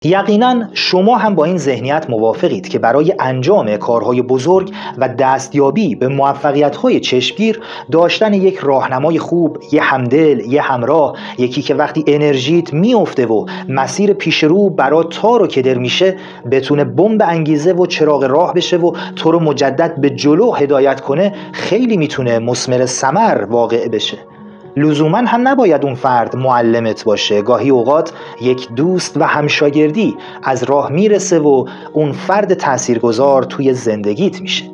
یقیناً شما هم با این ذهنیت موافقید که برای انجام کارهای بزرگ و دستیابی به موفقیت‌های چشمگیر داشتن یک راهنمای خوب، یه همدل، یه همراه، یکی که وقتی انرژیت میفته و مسیر پیش رو برات تار و کدر میشه بتونه بمب انگیزه و چراغ راه بشه و تو رو مجدد به جلو هدایت کنه، خیلی میتونه مثمر ثمر واقع بشه. لزوما هم نباید اون فرد معلمت باشه، گاهی اوقات یک دوست و همشاگردی از راه میرسه و اون فرد تاثیرگذار توی زندگیت میشه.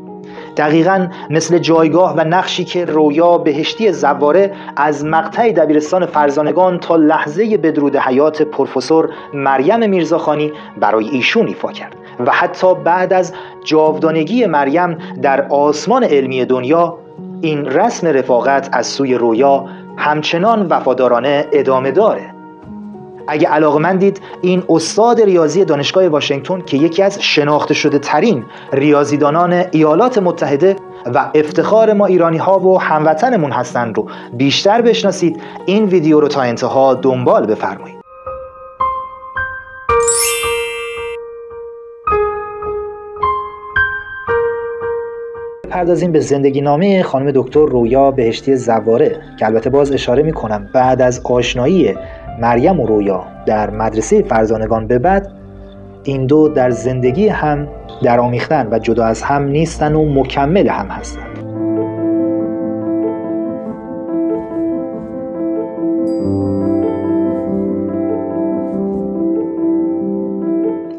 دقیقاً مثل جایگاه و نقشی که رویا بهشتی زواره از مقطع دبیرستان فرزانگان تا لحظه بدرود حیات پروفسور مریم میرزاخانی برای ایشون ایفا کرد و حتی بعد از جاودانگی مریم در آسمان علمی دنیا این رسم رفاقت از سوی رویا همچنان وفادارانه ادامه داره. اگه علاقه‌مندید این استاد ریاضی دانشگاه واشنگتن که یکی از شناخته شده ترین ریاضیدانان ایالات متحده و افتخار ما ایرانی ها و هموطنمون هستند رو بیشتر بشناسید، این ویدیو رو تا انتها دنبال بفرمایید. پردازیم به زندگی نامه خانم دکتر رویا بهشتی زواره که البته باز اشاره میکنم بعد از آشنایی مریم و رویا در مدرسه فرزانگان به بعد این دو در زندگی هم در آمیختن و جدا از هم نیستن و مکمل هم هستند.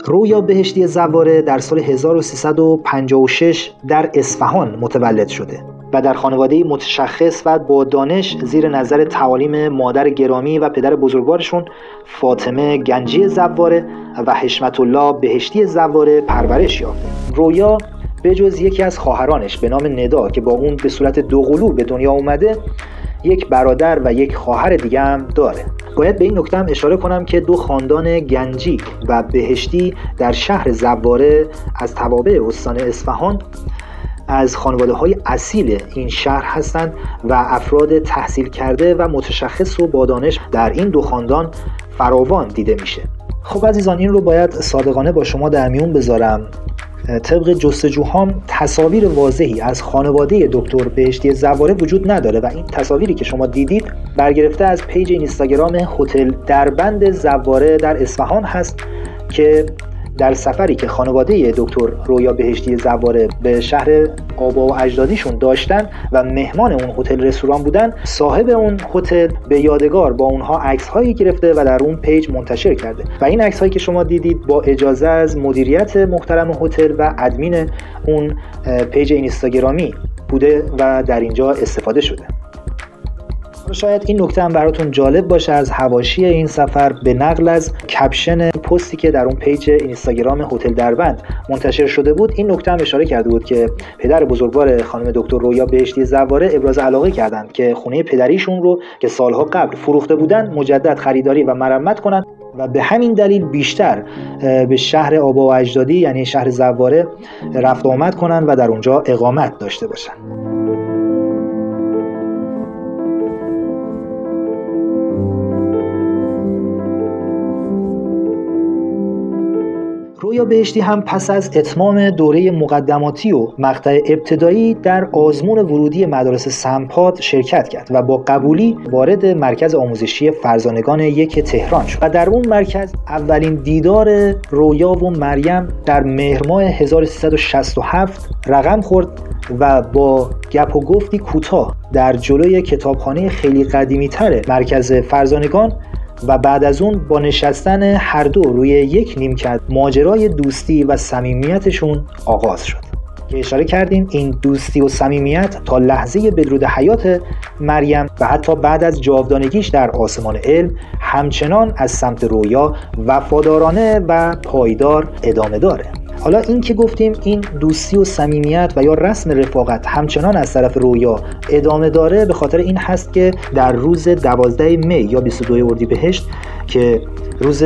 رویا بهشتی زواره در سال 1356 در اصفهان متولد شده و در خانواده متشخص و با دانش زیر نظر تعالیم مادر گرامی و پدر بزرگوارشون فاطمه گنجی زواره و حشمت الله بهشتی زواره پرورش یافته. رویا به جز یکی از خواهرانش به نام ندا که با اون به صورت دوقلو به دنیا اومده، یک برادر و یک خواهر دیگه هم داره. باید به این نکته هم اشاره کنم که دو خاندان گنجی و بهشتی در شهر زواره از توابع استان اصفهان از خانواده‌های اصیل این شهر هستند و افراد تحصیل کرده و متشخص و با دانش در این دو خاندان فراوان دیده میشه. خب عزیزان، این رو باید صادقانه با شما در میون بذارم. طبق جستجوهام تصاویر واضحی از خانواده دکتر بهشتی زواره وجود نداره و این تصاویری که شما دیدید برگرفته از پیج اینستاگرام هتل دربند زواره در اصفهان هست که در سفری که خانواده دکتر رویا بهشتی زواره به شهر آبا و اجدادیشون داشتن و مهمان اون هتل رستوران بودن، صاحب اون هتل به یادگار با اونها عکس هایی گرفته و در اون پیج منتشر کرده و این عکس هایی که شما دیدید با اجازه از مدیریت محترم هتل و ادمین اون پیج اینستاگرامی بوده و در اینجا استفاده شده. شاید این نکته هم براتون جالب باشه، از حواشی این سفر به نقل از کپشن پستی که در اون پیج اینستاگرام هتل دربند منتشر شده بود این نکته هم اشاره کرده بود که پدر بزرگوار خانم دکتر رویا بهشتی زواره ابراز علاقه کردند که خونه پدریشون رو که سالها قبل فروخته بودن مجدد خریداری و مرمت کنند و به همین دلیل بیشتر به شهر آبا و اجدادی یعنی شهر زواره رفت آمد کنند و در اونجا اقامت داشته باشند. رویا بهشتی هم پس از اتمام دوره مقدماتی و مقطع ابتدایی در آزمون ورودی مدارس سمپاد شرکت کرد و با قبولی وارد مرکز آموزشی فرزانگان 1 تهران شد و در اون مرکز اولین دیدار رویا و مریم در مهر ماه 1367 رقم خورد و با گپ و گفتی کوتاه در جلوی کتابخانه خیلی قدیمی تر مرکز فرزانگان و بعد از اون با نشستن هر دو روی یک نیمکت ماجرای دوستی و صمیمیتشون آغاز شد که اشاره کردیم این دوستی و صمیمیت تا لحظه بدرود حیات مریم و حتی بعد از جاودانگیش در آسمان علم همچنان از سمت رویا وفادارانه و پایدار ادامه داره. حالا این که گفتیم این دوستی و صمیمیت و یا رسم رفاقت همچنان از طرف رویا ادامه داره به خاطر این هست که در روز 12 می یا 22 اردیبهشت که روز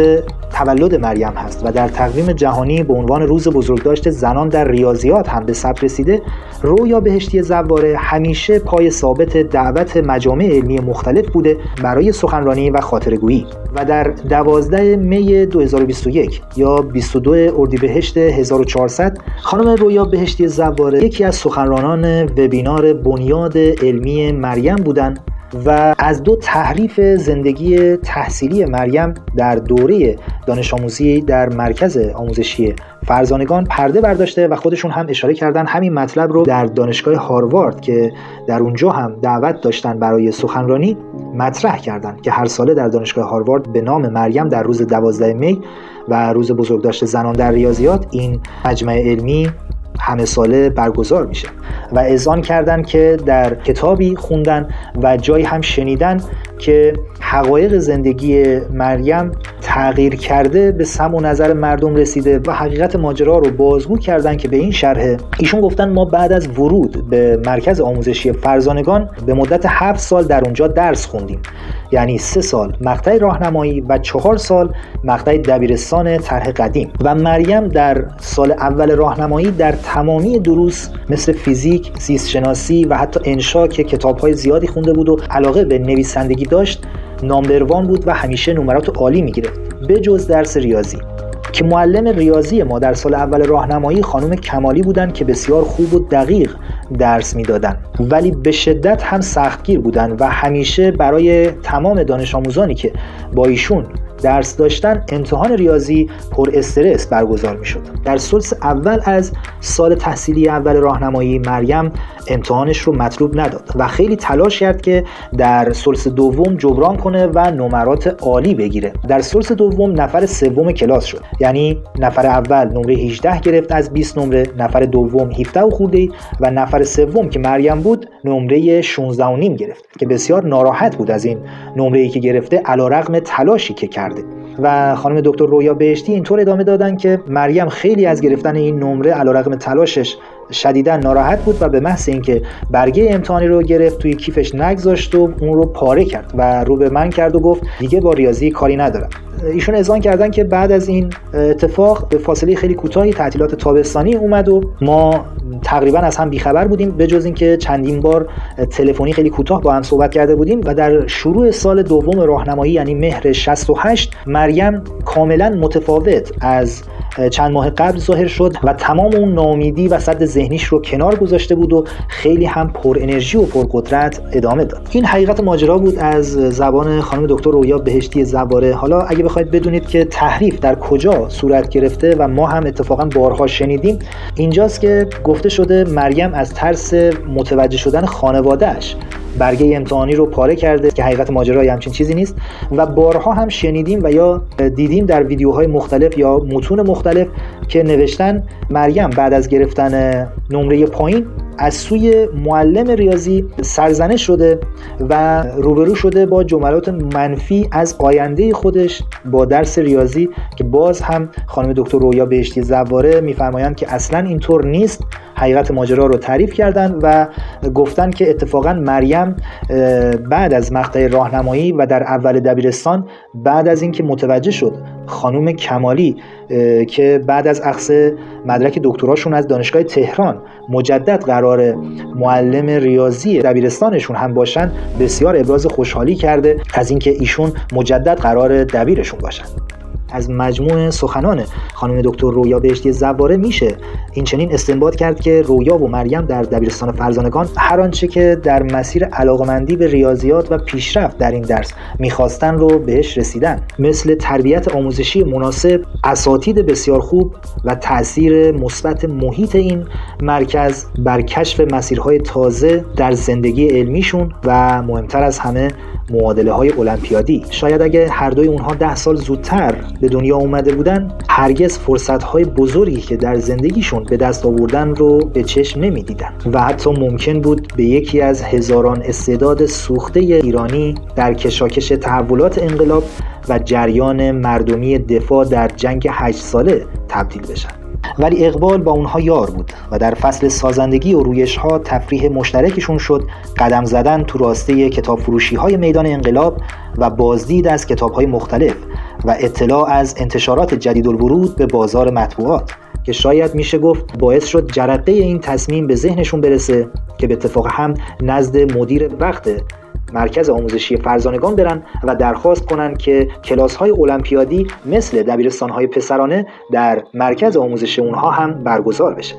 تولد مریم هست و در تقویم جهانی به عنوان روز بزرگداشت زنان در ریاضیات هم به ثبت رسیده، رویا بهشتی زواره همیشه پای ثابت دعوت مجامع علمی مختلف بوده برای سخنرانی و خاطره‌گویی و در 12 می 2021 یا 22 اردیبهشت 1400 خانم رویا بهشتی زواره یکی از سخنرانان وبینار بنیاد علمی مریم بودند و از دو تحریف زندگی تحصیلی مریم در دوره دانش آموزی در مرکز آموزشی فرزانگان پرده برداشته و خودشون هم اشاره کردن همین مطلب رو در دانشگاه هاروارد که در اونجا هم دعوت داشتن برای سخنرانی مطرح کردن که هر ساله در دانشگاه هاروارد به نام مریم در روز 12 می و روز بزرگداشت زنان در ریاضیات این مجمع علمی همه ساله برگزار میشه و اذعان کردن که در کتابی خوندن و جایی هم شنیدن که حقایق زندگی مریم تغییر کرده به سمع و نظر مردم رسیده و حقیقت ماجرا رو بازگو کردن که به این شرح ایشون گفتن ما بعد از ورود به مرکز آموزشی فرزانگان به مدت 7 سال در اونجا درس خوندیم، یعنی 3 سال مقطع راهنمایی و 4 سال مقطع دبیرستان طرح قدیم و مریم در سال اول راهنمایی در تمامی دروس مثل فیزیک، زیست شناسی و حتی انشا که کتاب‌های زیادی خونده بود و علاقه به نویسندگی داشت نامبروان بود و همیشه نمرات عالی می‌گرفت به جز درس ریاضی که معلم ریاضی ما در سال اول راهنمایی خانم کمالی بودن که بسیار خوب و دقیق درس میدادن ولی به شدت هم سختگیر بودن و همیشه برای تمام دانش آموزانی که با ایشون درس داشتن امتحان ریاضی پر استرس برگزار می شد. در ثلث اول از سال تحصیلی اول راهنمایی مریم امتحانش رو مطلوب نداد و خیلی تلاش کرد که در ثلث دوم جبران کنه و نمرات عالی بگیره. در ثلث دوم نفر سوم کلاس شد، یعنی نفر اول نمره 18 گرفت از 20 نمره، نفر دوم 17 و خورده و نفر سوم که مریم بود نمره 16 و نیم گرفت که بسیار ناراحت بود از این نمره‌ای که گرفته علیرغم تلاشی که کرده. و خانم دکتر رویا بهشتی اینطور ادامه دادن که مریم خیلی از گرفتن این نمره علیرغم تلاشش شدیداً ناراحت بود و به محض اینکه برگه امتحانی رو گرفت توی کیفش نگذاشت و اون رو پاره کرد و رو به من کرد و گفت دیگه با ریاضی کاری ندارم. ایشون اذعان کردن که بعد از این اتفاق به فاصله خیلی کوتاهی تعطیلات تابستانی اومد و ما تقریبا از هم بیخبر بودیم به جز اینکه چندین بار تلفنی خیلی کوتاه با هم صحبت کرده بودیم و در شروع سال دوم راهنمایی یعنی مهر 68 مریم کاملا متفاوت از چند ماه قبل ظاهر شد و تمام اون ناامیدی و سد ذهنیش رو کنار گذاشته بود و خیلی هم پر انرژی و پر قدرت ادامه داد. این حقیقت ماجرا بود از زبان خانم دکتر رویا بهشتی زواره. حالا اگه بخواید بدونید که تحریف در کجا صورت گرفته و ما هم اتفاقا بارها شنیدیم، اینجاست که گفته شده مریم از ترس متوجه شدن خانواده‌اش برگه امتحانی رو پاره کرده که حقیقت ماجرا همچین چیزی نیست و بارها هم شنیدیم و یا دیدیم در ویدیوهای مختلف یا متون مختلف که نوشتن مریم بعد از گرفتن نمره پایین از سوی معلم ریاضی سرزنش شده و روبرو شده با جملات منفی از آینده خودش با درس ریاضی که باز هم خانم دکتر رویا بهشتی زواره میفرمایند که اصلا اینطور نیست. حقیقت ماجرا رو تعریف کردن و گفتن که اتفاقا مریم بعد از مقطع راهنمایی و در اول دبیرستان بعد از اینکه متوجه شد خانم کمالی که بعد از اخذ مدرک دکتراشون از دانشگاه تهران مجدد قرار معلم ریاضی دبیرستانشون هم باشن بسیار ابراز خوشحالی کرده از اینکه ایشون مجدد قرار دبیرشون باشن. از مجموع سخنان خانم دکتر رویا بهشتی زواره میشه این چنین استنباط کرد که رویا و مریم در دبیرستان فرزانگان هر آنچه که در مسیر علاقمندی به ریاضیات و پیشرفت در این درس میخواستن رو بهش رسیدن، مثل تربیت آموزشی مناسب، اساتید بسیار خوب و تأثیر مثبت محیط این مرکز بر کشف مسیرهای تازه در زندگی علمیشون و مهمتر از همه معادله های المپیادی. شاید اگه هر دوی اونها 10 سال زودتر به دنیا اومده بودن هرگز فرصت های بزرگی که در زندگیشون به دست آوردن رو به چشم نمیدیدن و حتی ممکن بود به یکی از هزاران استعداد سوخته ایرانی در کشاکش تحولات انقلاب و جریان مردمی دفاع در جنگ 8 ساله تبدیل بشن. ولی اقبال با اونها یار بود و در فصل سازندگی و رویش‌ها تفریح مشترکشون شد قدم زدن تو راسته کتاب فروشی‌های میدان انقلاب و بازدید از کتاب‌های مختلف و اطلاع از انتشارات جدیدالورود به بازار مطبوعات که شاید میشه گفت باعث شد جرقه این تصمیم به ذهنشون برسه که به اتفاق هم نزد مدیر وقت مرکز آموزشی فرزانگان برن و درخواست کنن که کلاس‌های المپیادی مثل دبیرستان‌های پسرانه در مرکز آموزشی اونها هم برگزار بشه.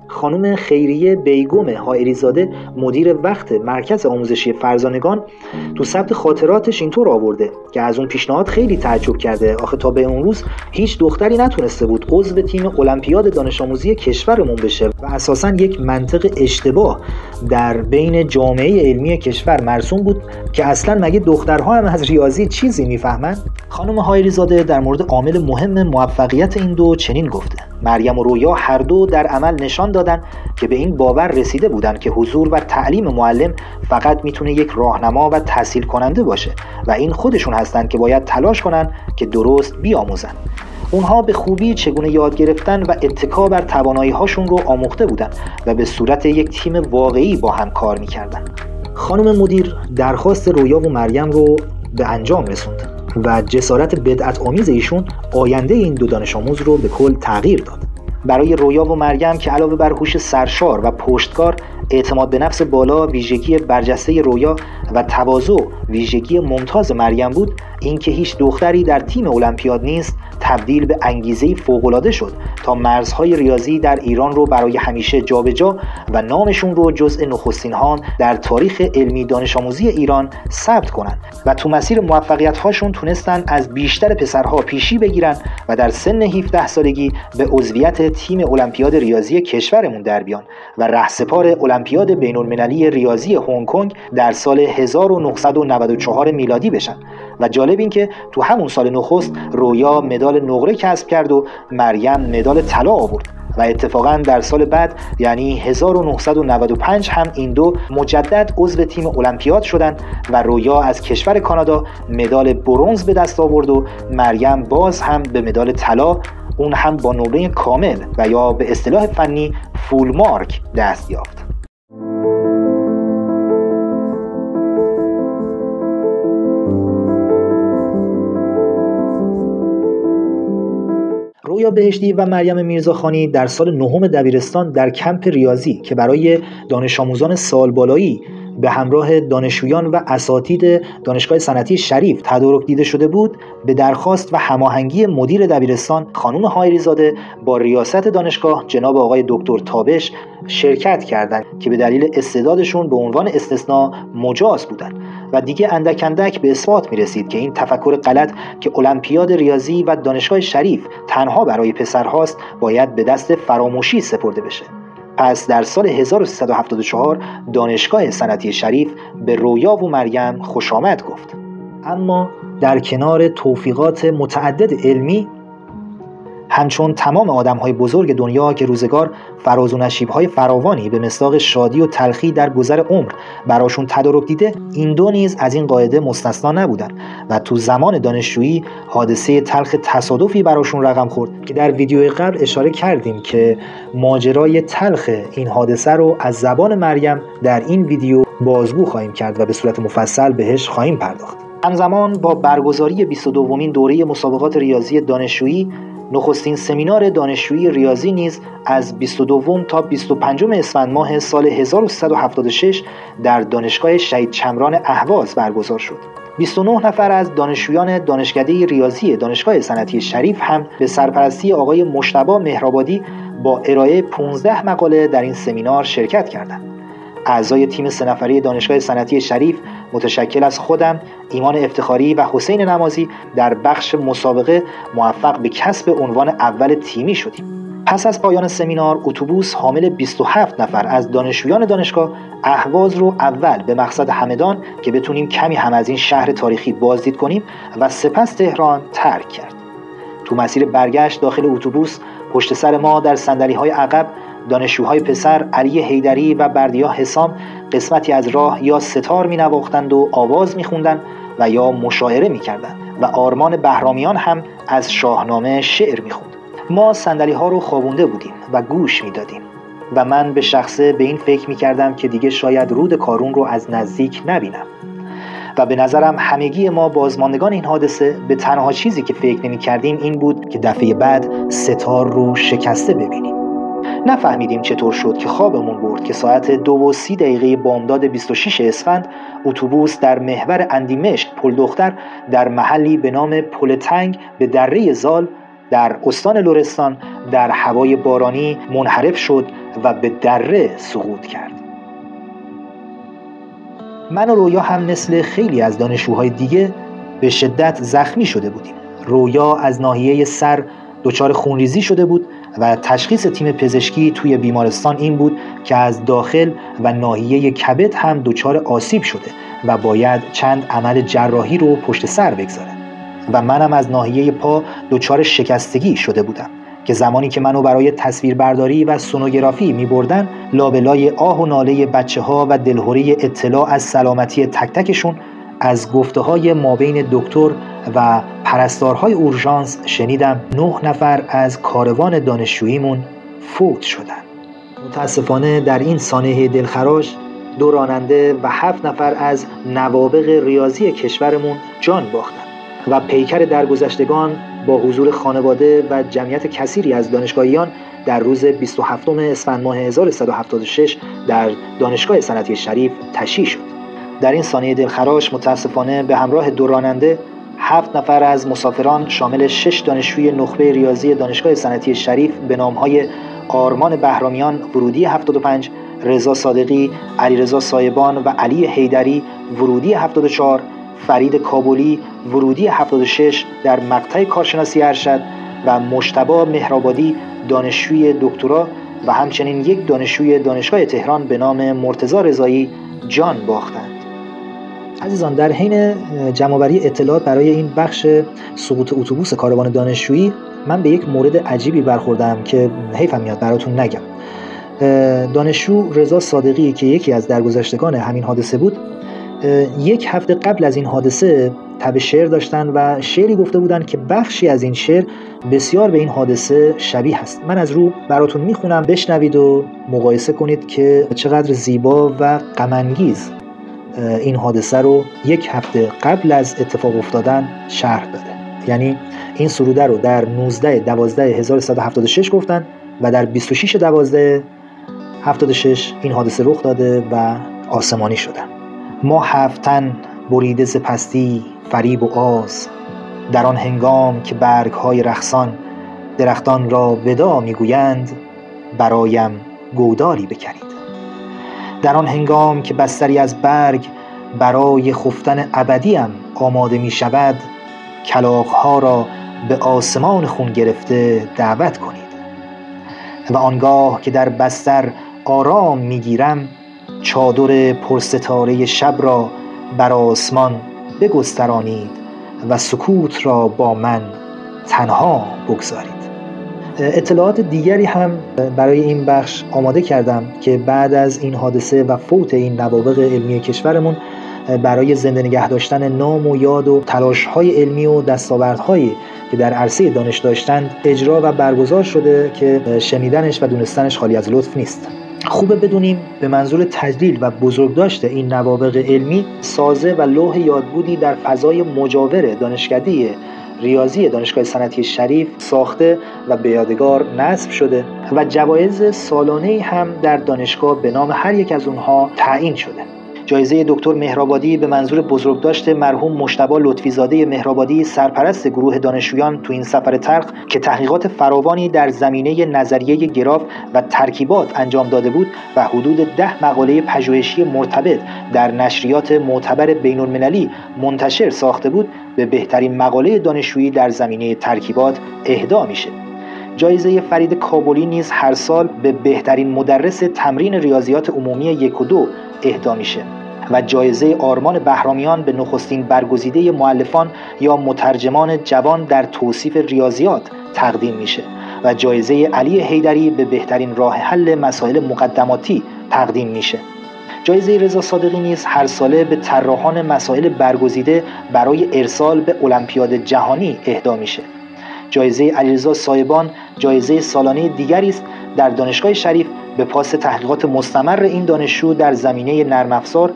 خانم خیریه بیگم حائری‌زاده مدیر وقت مرکز آموزشی فرزانگان تو ثبت خاطراتش اینطور آورده که از اون پیشنهاد خیلی تعجب کرده. آخه تا به اون روز هیچ دختری نتونسته بود عضو تیم المپیاد دانش آموزی کشورمون بشه و اساساً یک منطق اشتباه در بین جامعه علمی کشور مرسوم بود که اصلاً مگه دخترها هم از ریاضی چیزی میفهمن؟ خانم حائری‌زاده در مورد عامل مهم موفقیت این دو چنین گفته: مریم و رویا هر دو در عمل نشان دادن که به این باور رسیده بودند که حضور و تعلیم معلم فقط میتونه یک راهنما و تسهیل کننده باشه و این خودشون هستند که باید تلاش کنن که درست بیاموزن. اونها به خوبی چگونه یاد گرفتن و اتکا بر توانایی هاشون رو آموخته بودن و به صورت یک تیم واقعی با هم کار میکردن. خانم مدیر درخواست رویا و مریم رو به انجام رسوند و جسارت بدعت آمیز ایشون آینده این دو دانش آموز رو به کل تغییر داد. برای رویا و مریم که علاوه بر هوش سرشار و پشتکار، اعتماد به نفس بالا ویژگی برجسته رویا و تواضع ویژگی ممتاز مریم بود، اینکه هیچ دختری در تیم المپیاد نیست تبدیل به انگیزه فوق‌العاده شد تا مرزهای ریاضی در ایران رو برای همیشه جابجا و نامشون رو جزء نخستین‌هان در تاریخ علمی دانش آموزی ایران ثبت کنن و تو مسیر موفقیت هاشون تونستن از بیشتر پسرها پیشی بگیرن و در سن 17 سالگی به عضویت تیم المپیاد ریاضی کشورمون در بیان و رهسپار المپیاد بین‌المللی ریاضی هنگ کنگ در سال 1994 میلادی بشن. و جالب این که تو همون سال نخست رویا مدال نقره کسب کرد و مریم مدال طلا آورد و اتفاقا در سال بعد یعنی 1995 هم این دو مجدد عضو تیم المپیاد شدند و رویا از کشور کانادا مدال برنز به دست آورد و مریم باز هم به مدال طلا، اون هم با نمره کامل و یا به اصطلاح فنی فول مارک دست یافت. رویا بهشتی و مریم میرزاخانی در سال نهم دبیرستان در کمپ ریاضی که برای دانش آموزان سال بالایی به همراه دانشجویان و اساتید دانشگاه صنعتی شریف تدارک دیده شده بود، به درخواست و هماهنگی مدیر دبیرستان خانم حائری‌زاده با ریاست دانشگاه جناب آقای دکتر تابش شرکت کردند که به دلیل استعدادشون به عنوان استثناء مجاز بودند و دیگه اندک اندک به اثبات میرسید که این تفکر غلط که المپیاد ریاضی و دانشگاه شریف تنها برای پسرهاست باید به دست فراموشی سپرده بشه. پس در سال 1374 دانشگاه صنعتی شریف به رویا و مریم خوش آمد گفت. اما در کنار توفیقات متعدد علمی، همچون تمام آدم‌های بزرگ دنیا که روزگار فراز و نشیب‌های فراوانی به مصداق شادی و تلخی در گذر عمر براشون تدارک دیده، این دو نیز از این قاعده مستثنا نبودند و تو زمان دانشجویی حادثه تلخ تصادفی براشون رقم خورد که در ویدیوی قبل اشاره کردیم که ماجرای تلخ این حادثه رو از زبان مریم در این ویدیو بازگو خواهیم کرد و به صورت مفصل بهش خواهیم پرداخت. همزمان با برگزاری 22مین دوره مسابقات ریاضی دانشجویی، نخستین سمینار دانشجویی ریاضی نیز از 22 تا 25 اسفند ماه سال 1376 در دانشگاه شهید چمران اهواز برگزار شد. 29 نفر از دانشجویان دانشکده ریاضی دانشگاه صنعتی شریف هم به سرپرستی آقای مجتبی مهرآبادی با ارائه 15 مقاله در این سمینار شرکت کردند. اعضای تیم 3 نفره دانشگاه صنعتی شریف متشکل از خودم، ایمان افتخاری و حسین نمازی در بخش مسابقه موفق به کسب عنوان اول تیمی شدیم. پس از پایان سمینار، اتوبوس حامل 27 نفر از دانشجویان دانشگاه اهواز رو اول به مقصد همدان که بتونیم کمی هم از این شهر تاریخی بازدید کنیم و سپس تهران ترک کرد. تو مسیر برگشت داخل اتوبوس پشت سر ما در صندلی‌های عقب دانشجوهای پسر علی حیدری و بردیا حسام قسمتی از راه یا ستار می نواختند و آواز می خوندند و یا مشاعره می کردند و آرمان بهرامیان هم از شاهنامه شعر می خوند. ما صندلی ها رو خوابونده بودیم و گوش می دادیم و من به شخصه به این فکر می کردم که دیگه شاید رود کارون رو از نزدیک نبینم و به نظرم همگی ما بازماندگان این حادثه به تنها چیزی که فکر نمی‌کردیم این بود که دفعه بعد ستار رو شکسته ببینیم. نفهمیدیم چطور شد که خوابمون برد که ساعت 2:30 بامداد 26 اسفند اتوبوس در محور اندیمشک پل دختر در محلی به نام پل تنگ به دره زال در استان لرستان در هوای بارانی منحرف شد و به دره سقوط کرد. من و رویا هم مثل خیلی از دانشجوهای دیگه به شدت زخمی شده بودیم. رویا از ناحیه سر دچار خونریزی شده بود و تشخیص تیم پزشکی توی بیمارستان این بود که از داخل و ناحیه کبد هم دچار آسیب شده و باید چند عمل جراحی رو پشت سر بگذاره و منم از ناحیه پا دچار شکستگی شده بودم که زمانی که منو برای تصویربرداری و سونوگرافی می بردن لابلای آه و ناله بچه ها و دلهوره اطلاع از سلامتی تک تکشون از گفته های مابین دکتر و پرستارهای اورژانس شنیدم 9 نفر از کاروان دانشجوییمون فوت شدن. متاسفانه در این سانحه دلخراش 2 راننده و 7 نفر از نوابغ ریاضی کشورمون جان باختن و پیکر درگذشتگان با حضور خانواده و جمعیت کثیری از دانشگاهیان در روز 27 اسفند ماه 1176 در دانشگاه صنعتی شریف تشییع شد. در این سانحه دلخراش متاسفانه به همراه 2 راننده 7 نفر از مسافران شامل 6 دانشجوی نخبه ریاضی دانشگاه صنعتی شریف به نام‌های آرمان بهرامیان ورودی 75، رضا صادقی، علیرضا سایبان و علی حیدری ورودی 74، فرید کابلی ورودی 76 در مقطع کارشناسی ارشد و مجتبی مهرآبادی دانشجوی دکترا و همچنین 1 دانشجوی دانشگاه تهران به نام مرتضی رضایی جان باختند. عزیزان، در حین جمع‌آوری اطلاعات برای این بخش سقوط اتوبوس کاروان دانشجویی من به یک مورد عجیبی برخوردم که حیفم میاد براتون نگم. دانشجو رضا صادقی که یکی از درگذشتگان همین حادثه بود 1 هفته قبل از این حادثه تب شعر داشتن و شعری گفته بودن که بخشی از این شعر بسیار به این حادثه شبیه است. من از رو براتون میخونم، بشنوید و مقایسه کنید که چقدر زیبا و غم‌انگیز این حادثه رو 1 هفته قبل از اتفاق افتادن شرح داده. یعنی این سروده رو در 19/12/1176 گفتن و در 26/12/76 این حادثه رخ داده و آسمانی شدن. ما 7 تن بریده ز پستی فریب و آز، در آن هنگام که برگ‌های رقصان درختان را ودا می‌گویند، برایم گودالی بکرید. در آن هنگام که بستری از برگ برای خفتن ابدیم آماده می شود، کلاغ‌ها را به آسمان خون گرفته دعوت کنید. و آنگاه که در بستر آرام می گیرم، چادر پرستاره شب را بر آسمان بگسترانید و سکوت را با من تنها بگذارید. اطلاعات دیگری هم برای این بخش آماده کردم که بعد از این حادثه و فوت این نوابغ علمی کشورمون برای زنده نگه داشتن نام و یاد و تلاش‌های علمی و دستاوردهایی که در عرصه دانش داشتند اجرا و برگزار شده که شنیدنش و دونستنش خالی از لطف نیست. خوبه بدونیم به منظور تجلیل و بزرگداشت این نوابغ علمی سازه و لوح یادبودی در فضای مجاور دانشکده ریاضی دانشگاه صنعتی شریف ساخته و به یادگار نصب شده و جوایز سالانه‌ای هم در دانشگاه به نام هر یک از اونها تعیین شده. جایزه دکتر مهرآبادی به منظور بزرگداشت مرحوم مجتبی لطفی‌زاده مهرآبادی سرپرست گروه دانشجویان تو این سفر تلخ که تحقیقات فراوانی در زمینه نظریه گراف و ترکیبات انجام داده بود و حدود 10 مقاله پژوهشی مرتبط در نشریات معتبر بین‌المللی منتشر ساخته بود، به بهترین مقاله دانشجویی در زمینه ترکیبات اهدا میشه. جایزه فرید کابلی نیز هر سال به بهترین مدرس تمرین ریاضیات عمومی 1 و 2 اهدا میشه و جایزه آرمان بهرامیان به نخستین برگزیده مؤلفان یا مترجمان جوان در توصیف ریاضیات تقدیم میشه و جایزه علی حیدری به بهترین راه حل مسائل مقدماتی تقدیم میشه. جایزه رضا صادقی نیز هر ساله به طراحان مسائل برگزیده برای ارسال به المپیاد جهانی اهدا میشه. جایزه علیرضا سایبان جایزه سالانه دیگری است در دانشگاه شریف به پاس تحقیقات مستمر این دانشجو در زمینه نرم افزار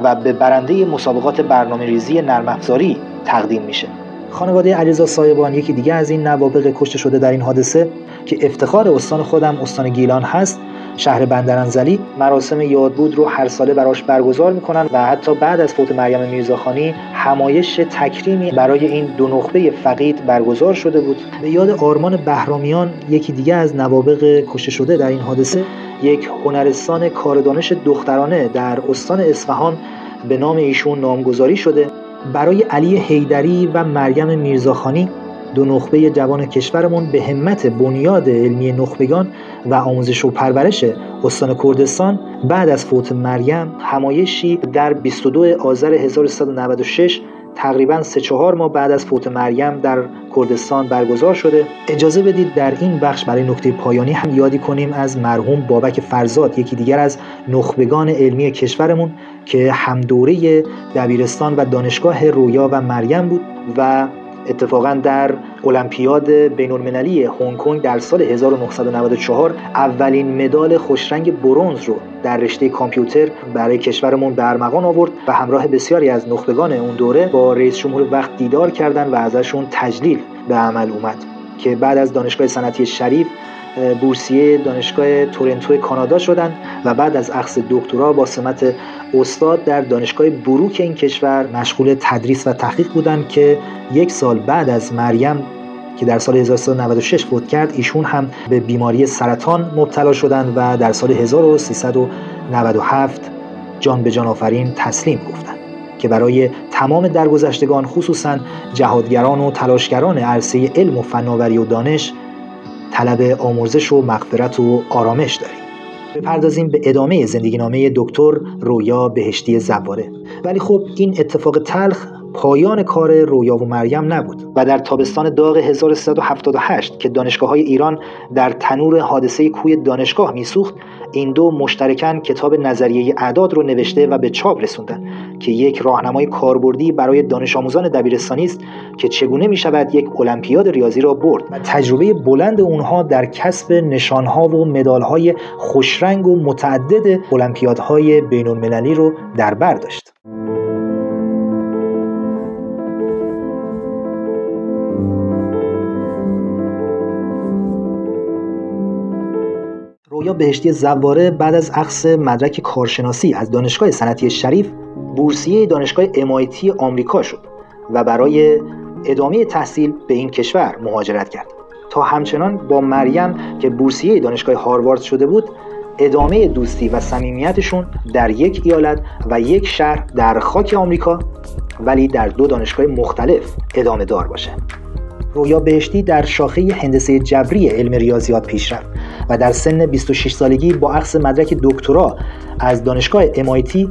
و به برنده مسابقات برنامه‌ریزی نرم افزاری تقدیم میشه. خانواده علیرضا سایبان یکی دیگه از این نوابغ کشته شده در این حادثه که افتخار استان خودم استان گیلان هست، شهر بندرانزلی، مراسم یادبود رو هر ساله براش برگزار میکنن و حتی بعد از فوت مریم میرزاخانی همایش تکریمی برای این دو نخبه فقید برگزار شده بود. به یاد آرمان بهرامیان یکی دیگه از نوابغ کشته شده در این حادثه، یک هنرستان کار دانش دخترانه در استان اصفهان به نام ایشون نامگذاری شده. برای علی حیدری و مریم میرزاخانی، دو نخبه جوان کشورمون، به همت بنیاد علمی نخبگان و آموزش و پرورش استان کردستان بعد از فوت مریم همایشی در 22 آذر 1396 تقریباً 3-4 ماه بعد از فوت مریم در کردستان برگزار شده. اجازه بدید در این بخش برای نکته پایانی هم یادی کنیم از مرحوم بابک فرزاد، یکی دیگر از نخبگان علمی کشورمون که همدوره دبیرستان و دانشگاه رویا و مریم بود و اتفاقا در المپیاد بین‌المللی هنگ کنگ در سال 1994 اولین مدال خوشرنگ برنز رو در رشته کامپیوتر برای کشورمون به ارمغان آورد و همراه بسیاری از نخبگان اون دوره با رئیس جمهور وقت دیدار کردن و ازشون تجلیل به عمل اومد که بعد از دانشگاه صنعتی شریف بورسیه دانشگاه تورنتو کانادا شدند و بعد از اخذ دکترا با سمت استاد در دانشگاه بروک این کشور مشغول تدریس و تحقیق بودند که 1 سال بعد از مریم که در سال 1396 فوت کرد، ایشون هم به بیماری سرطان مبتلا شدند و در سال 1397 جان به جان آفرین تسلیم گفتند که برای تمام درگذشتگان، خصوصا جهادگران و تلاشگران عرصه علم و فناوری و دانش، طلب آمرزش و مغفرت و آرامش داریم. بپردازیم به ادامه زندگی نامه دکتر رویا بهشتی زواره. ولی خب این اتفاق تلخ پایان کار رویا و مریم نبود و در تابستان داغ 1378 که دانشگاه‌های ایران در تنور حادثه کوی دانشگاه میسوخت، این دو مشترکاً کتاب نظریه اعداد رو نوشته و به چاپ رسوندن که یک راهنمای کاربردی برای دانش آموزان دبیرستانی است که چگونه می‌شود یک المپیاد ریاضی را برد و تجربه بلند اونها در کسب نشان‌ها و مدال‌های خوشرنگ و متعدد المپیادهای بین‌المللی رو در بر داشت. رویا بهشتی زواره بعد از اخذ مدرک کارشناسی از دانشگاه صنعتی شریف بورسیه دانشگاه MIT آمریکا شد و برای ادامه تحصیل به این کشور مهاجرت کرد تا همچنان با مریم که بورسیه دانشگاه هاروارد شده بود ادامه دوستی و صمیمیتشون در یک ایالت و یک شهر در خاک آمریکا ولی در 2 دانشگاه مختلف ادامه دار باشه. رویا بهشتی در شاخه هندسه جبری علم ریاضیات پیش رفت و در سن 26 سالگی با اخذ مدرک دکترا از دانشگاه MIT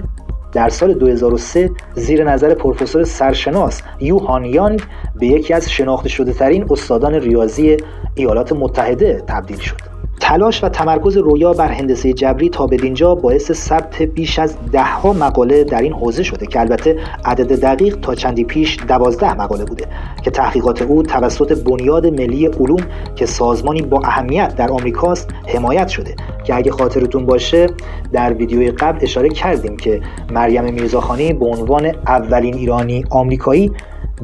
در سال 2003 زیر نظر پروفسور سرشناس یو هان یانگ به یکی از شناخته شده ترین استادان ریاضی ایالات متحده تبدیل شد. تلاش و تمرکز رویا بر هندسه جبری تا بدینجا باعث ثبت بیش از 10 مقاله در این حوزه شده که البته عدد دقیق تا چندی پیش 12 مقاله بوده که تحقیقات او توسط بنیاد ملی علوم که سازمانی با اهمیت در آمریکاست حمایت شده که اگه خاطرتون باشه در ویدیوی قبل اشاره کردیم که مریم میرزاخانی به عنوان اولین ایرانی آمریکایی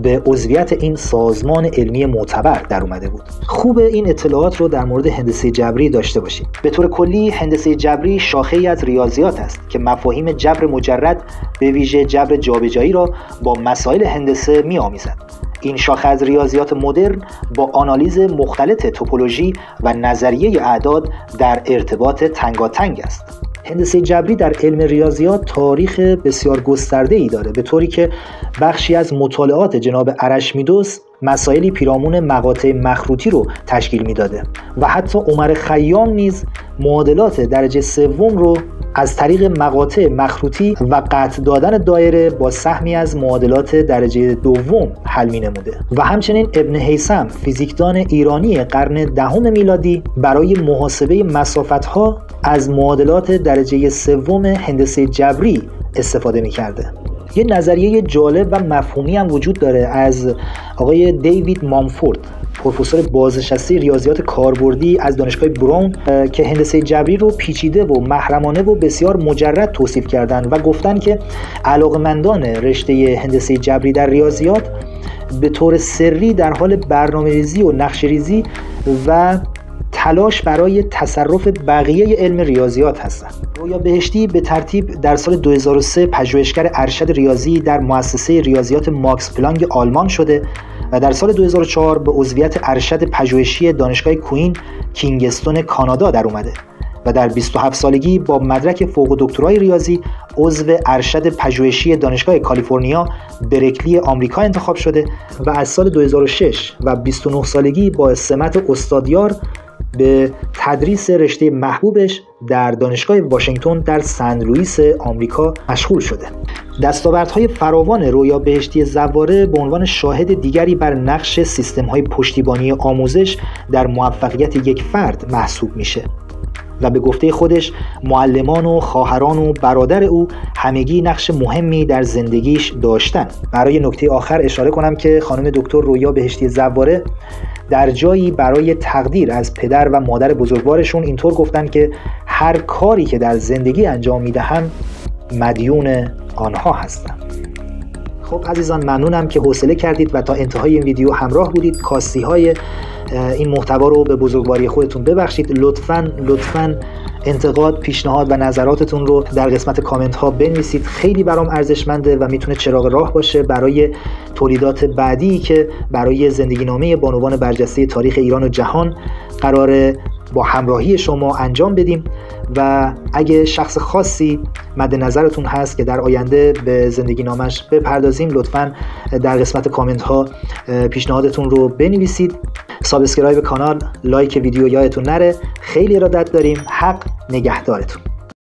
به عضویت این سازمان علمی معتبر در اومده بود. خوب این اطلاعات رو در مورد هندسه جبری داشته باشید. به طور کلی هندسه جبری شاخه‌ای از ریاضیات است که مفاهیم جبر مجرد به ویژه جبر جابجایی را با مسائل هندسه می‌آمیزد. این شاخه از ریاضیات مدرن با آنالیز مختلط توپولوژی و نظریه اعداد در ارتباط تنگاتنگ است. هندسه جبری در علم ریاضیات تاریخ بسیار گسترده‌ای داره، به طوری که بخشی از مطالعات جناب ارشمیدس مسائلی پیرامون مقاطع مخروطی رو تشکیل میداده و حتی عمر خیام نیز معادلات درجه سوم رو از طریق مقاطع مخروطی و قطع دادن دایره با سهمی از معادلات درجه دوم حل می‌نموده و همچنین ابن هیثم فیزیکدان ایرانی قرن 10 میلادی برای محاسبه مسافت‌ها از معادلات درجه سوم هندسه جبری استفاده می‌کرده. یه نظریه جالب و مفهومی هم وجود داره از آقای دیوید مامفورد پروفسور بازنشسته ریاضیات کاربردی از دانشگاه براون که هندسه جبری رو پیچیده و محرمانه و بسیار مجرد توصیف کردند و گفتن که علاقه‌مندان رشته هندسه جبری در ریاضیات به طور سری در حال برنامه‌ریزی و نقشه‌ریزی و تلاش برای تصرف بقیه علم ریاضیات هستند. رویا بهشتی به ترتیب در سال 2003 پژوهشگر ارشد ریاضی در مؤسسه ریاضیات ماکس پلانک آلمان شده و در سال 2004 به عضویت ارشد پژوهشی دانشگاه کوین کینگستون کانادا در اومده و در 27 سالگی با مدرک فوق دکترای ریاضی عضو ارشد پژوهشی دانشگاه کالیفرنیا برکلی آمریکا انتخاب شده و از سال 2006 و 29 سالگی با سمت استادیار به تدریس رشته محبوبش در دانشگاه واشنگتن در سن لوئیس آمریکا مشغول شده. دستاوردهای فراوان رویا بهشتی زواره به عنوان شاهد دیگری بر نقش سیستم‌های پشتیبانی آموزش در موفقیت یک فرد محسوب میشه و به گفته خودش معلمان و خواهران و برادر او همگی نقش مهمی در زندگیش داشتن. برای نکته آخر اشاره کنم که خانم دکتر رویا بهشتی زواره در جایی برای تقدیر از پدر و مادر بزرگوارشون اینطور گفتن که هر کاری که در زندگی انجام میدهم مدیون آنها هستم. خب عزیزان، ممنونم که حوصله کردید و تا انتهای این ویدیو همراه بودید. کاستی های این محتوا رو به بزرگواری خودتون ببخشید. لطفاً انتقاد، پیشنهاد و نظراتتون رو در قسمت کامنت ها بنویسید. خیلی برام ارزشمنده و میتونه چراغ راه باشه برای تولیدات بعدی که برای زندگی نامه بانوان برجسته تاریخ ایران و جهان قراره با همراهی شما انجام بدیم. و اگه شخص خاصی مد نظرتون هست که در آینده به زندگی نامش بپردازیم، لطفاً در قسمت کامنت ها پیشنهادتون رو بنویسید. سابسکرایب کانال، لایک ویدیو یادتون نره. خیلی ارادت داریم. حق نگهدارتون.